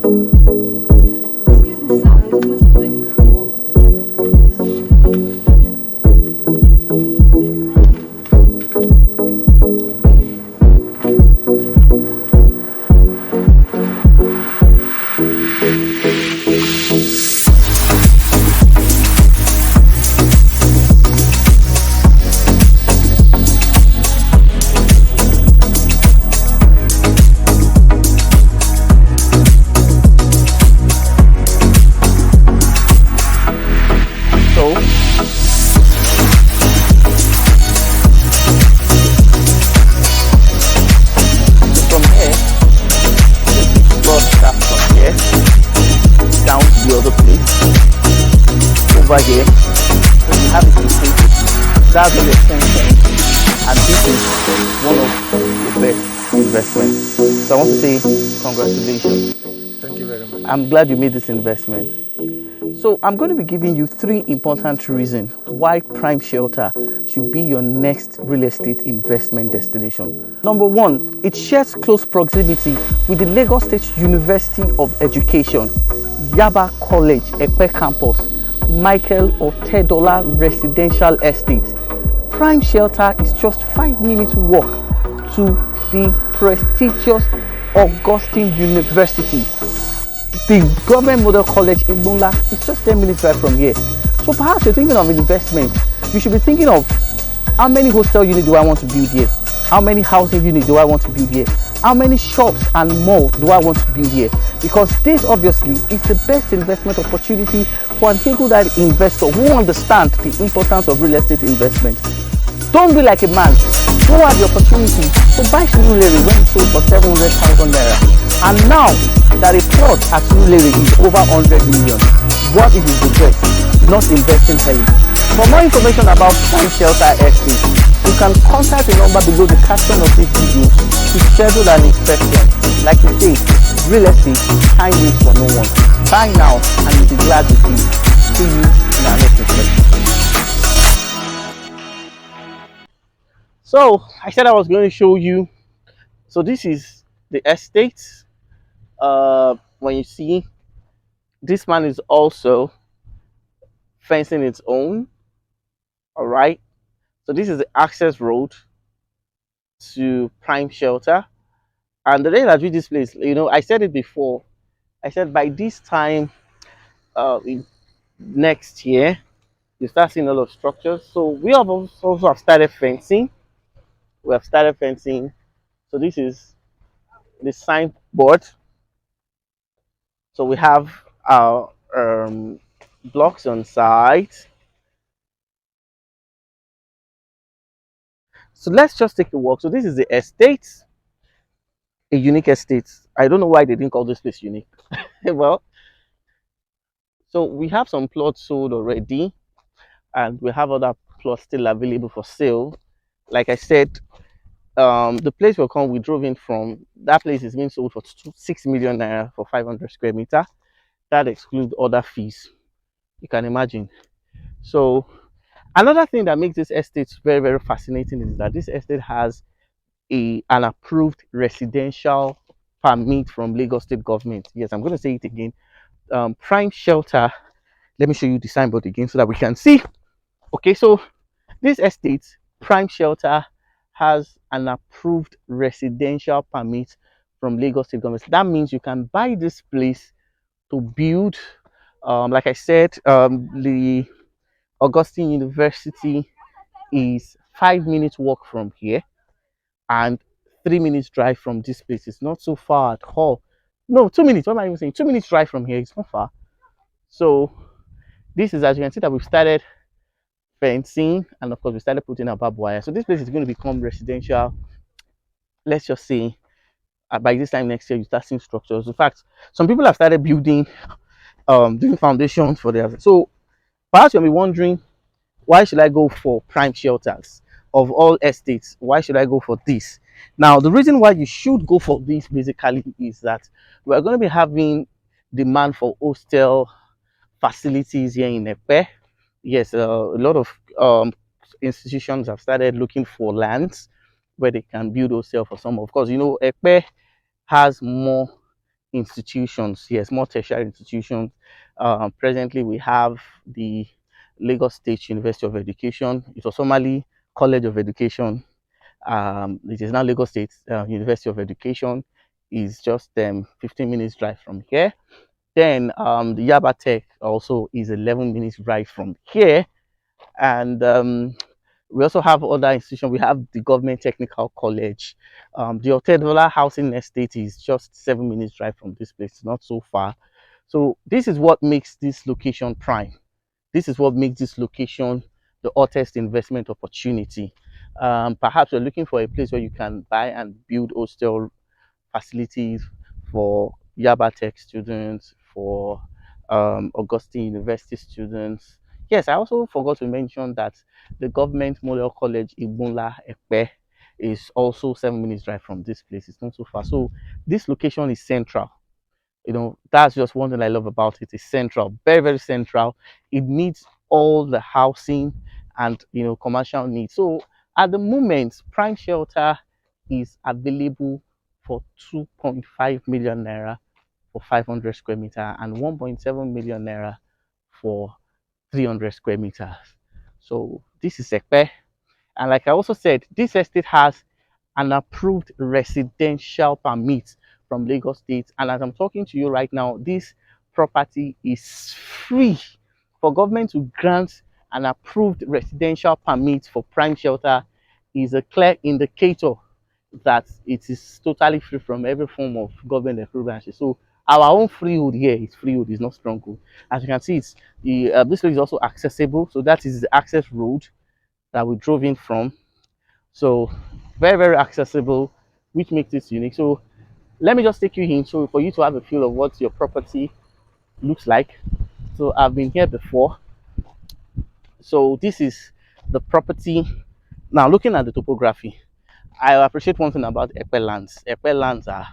Excuse me, sir. I request to over here, so you have it in places. That's what you're saying, and this is one of the best investments. So I want to say congratulations. Thank you very much. I'm glad you made this investment. So I'm going to be giving you 3 important reasons why Prime Shelter should be your next real estate investment destination. Number 1, it shares close proximity with the Lagos State University of Education, Yaba College, Epe Campus, Michael Otedola Residential Estate. Prime Shelter is just 5 minutes walk to the prestigious Augustine University. The government model college in Bula is just 10 minutes drive from here. So perhaps you're thinking of investment. You should be thinking of how many hostel units do I want to build here? How many housing units do I want to build here? How many shops and more do I want to build here? Because this obviously is the best investment opportunity for an eagle-eyed investor who understands the importance of real estate investment. Don't be like a man who had the opportunity to buy Surulere when it sold for 700,000 naira. And now that a plot at Surulere is over 100 million, what is his regret? Not investing heavily. For more information about Prime Shelter Estate, you can contact the number below the caption of this video to schedule an inspection. Like we say, real estate, time waits for no one. Buy now and you'll be glad to see. See you in our next inspection. So I said I was going to show you. So this is the estate. When you see, this man is also fencing its own. All right. So this is the access road to Prime Shelter. And the day that I viewed this place, I said it before. I said by this time, in next year, you start seeing a lot of structures. So we have also have started fencing. We have started fencing. So this is the signboard. So we have our blocks on site. So let's just take a walk. So this is the estate, a unique estate. I don't know why they didn't call this place unique. Well, so we have some plots sold already, and we have other plots still available for sale. Like I said, the place we drove in from, that place is being sold for 6 million naira for 500 square meter. That excludes other fees. You can imagine. So another thing that makes this estate very, very fascinating is that this estate has an approved residential permit from Lagos State government. Yes, I'm going to say it again. Prime Shelter. Let me show you the signboard again so that we can see. Okay, so this estate, Prime Shelter, has an approved residential permit from Lagos State government. That means you can buy this place to build. Like I said, the Augustine University is 5 minutes walk from here and 3 minutes drive from this place. It's not so far at all. No, 2 minutes. What am I even saying? 2 minutes drive from here. It's not far. So this is, as you can see, that we've started fencing, and of course we started putting our barbed wire. So this place is going to become residential. Let's just say by this time next year you start seeing structures. In fact, some people have started building, doing foundations for their. So perhaps you'll be wondering, why should I go for Prime Shelters of all estates? Why should I go for this? Now, the reason why you should go for this basically is that we're going to be having demand for hostel facilities here in Epe. Yes, a lot of institutions have started looking for lands where they can build hostel for some. Of course, Epe has more institutions. Yes, more tertiary institutions. Presently, we have the Lagos State University of Education. It was formerly College of Education. It is now Lagos State University of Education. Is just 15 minutes drive from here. Then the Yaba Tech also is 11 minutes drive from here. And we also have other institutions. We have the Government Technical College. The Otedola Housing Estate is just 7 minutes drive from this place. It's not so far. So this is what makes this location prime. This is what makes this location the hottest investment opportunity. Perhaps you're looking for a place where you can buy and build hostel facilities for Yaba Tech students, for Augustine University students. Yes, I also forgot to mention that the Government Model College Igbunla Epe is also 7 minutes drive from this place. It's not so far. So this location is central. That's just one thing I love about it. It's central, very, very central. It meets all the housing and commercial needs. So at the moment, prime shelter is available for 2.5 million naira for 500 square meter and 1.7 million naira for 300 square meters. So this is Ekpe. And like I also said, this estate has an approved residential permit from Lagos State. And as I'm talking to you right now, this property is free for government to grant an approved residential permit for prime shelter is a clear indicator that it is totally free from every form of government approval. So our own freehold here is freehold, is not stronghold. As you can see, it's this place is also accessible. So that is the access road that we drove in from. So very, very accessible, which makes it unique. So let me just take you in so for you to have a feel of what your property looks like. So I've been here before. So this is the property. Now looking at the topography, I appreciate one thing about Epe lands. Epe lands are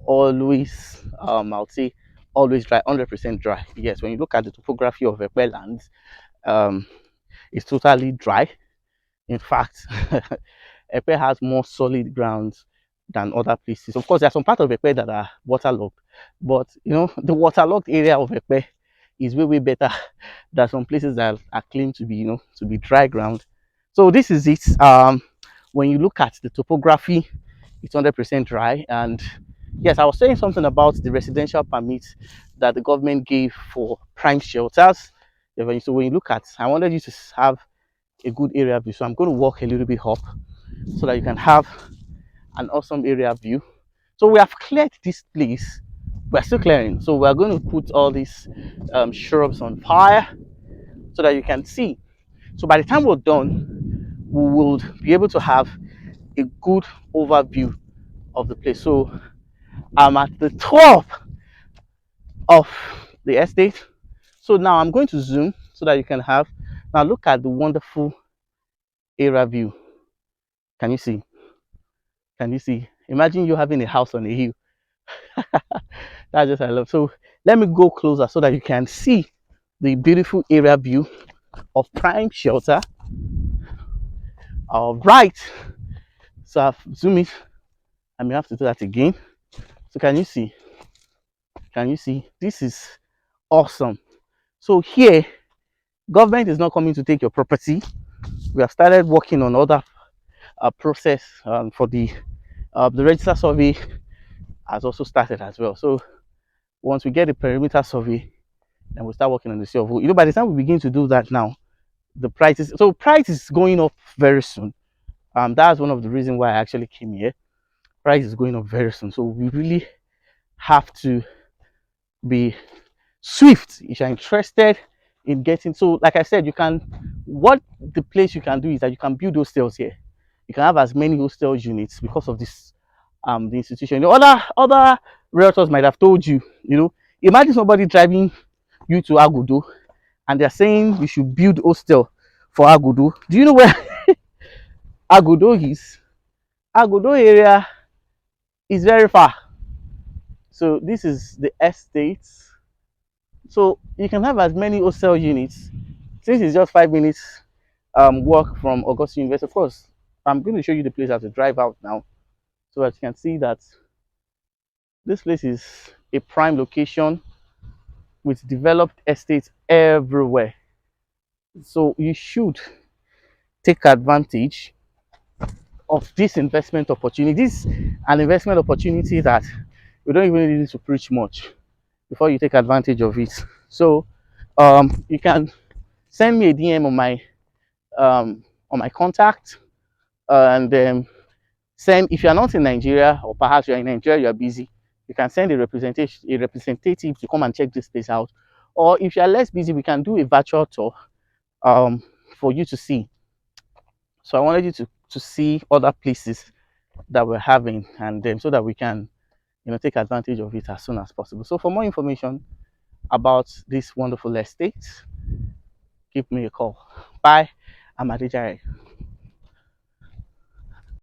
always, I'll say, always dry, 100% dry. Yes, when you look at the topography of Epe lands, um, it's totally dry. In fact, Epe has more solid grounds than other places. Of course, there are some parts of Epe that are waterlogged, but the waterlogged area of Epe is way, way better than some places that are claimed to be, to be dry ground. So this is it. When you look at the topography, it's 100% dry. And yes, I was saying something about the residential permit that the government gave for prime shelters. So when you look at, I wanted you to have a good area view. So I'm going to walk a little bit up so that you can have an awesome area view. So we have cleared this place. We're still clearing. So we're going to put all these shrubs on fire so that you can see. So by the time we're done, we will be able to have a good overview of the place. So I'm at the top of the estate. So now I'm going to zoom so that you can have. Now look at the wonderful area view. Can you see? Can you see? Imagine you having a house on a hill. That's just I love. So let me go closer so that you can see the beautiful area view of prime shelter. All right. So I've zoomed it. I may have to do that again. So can you see? Can you see? This is awesome. So here, government is not coming to take your property. We have started working on other process for the register survey has also started as well. So once we get the perimeter survey, then we'll start working on the sale of wood. By the time we begin to do that now, the price is going up very soon. That's one of the reasons why I actually came here. Price is going up very soon. So we really have to be swift if you're interested in getting. So like I said, what the place you can do is that you can build hostels here. You can have as many hostel units because of this the institution. Other realtors might have told you, imagine somebody driving you to Agudo and they're saying you should build hostel for Agudo. Do you know where Agudo is? Agudo area is very far. So this is the estate. So you can have as many hostel units. Since it's just 5 minutes walk from Augustine University, of course, I'm going to show you the place as to drive out now so that you can see that This place is a prime location with developed estates everywhere. So you should take advantage of this investment opportunity. This is an investment opportunity that you don't even need to preach much before you take advantage of it. So you can send me a DM on my contact, and send, if you're not in Nigeria, or perhaps you're in Nigeria, you're busy, you can send a representative to come and check this place out. Or if you're less busy, we can do a virtual tour um, for you to see. So I wanted you to see other places that we're having, and so that we can take advantage of it as soon as possible. So for more information about this wonderful estate, give me a call. Bye. I'm Adijare.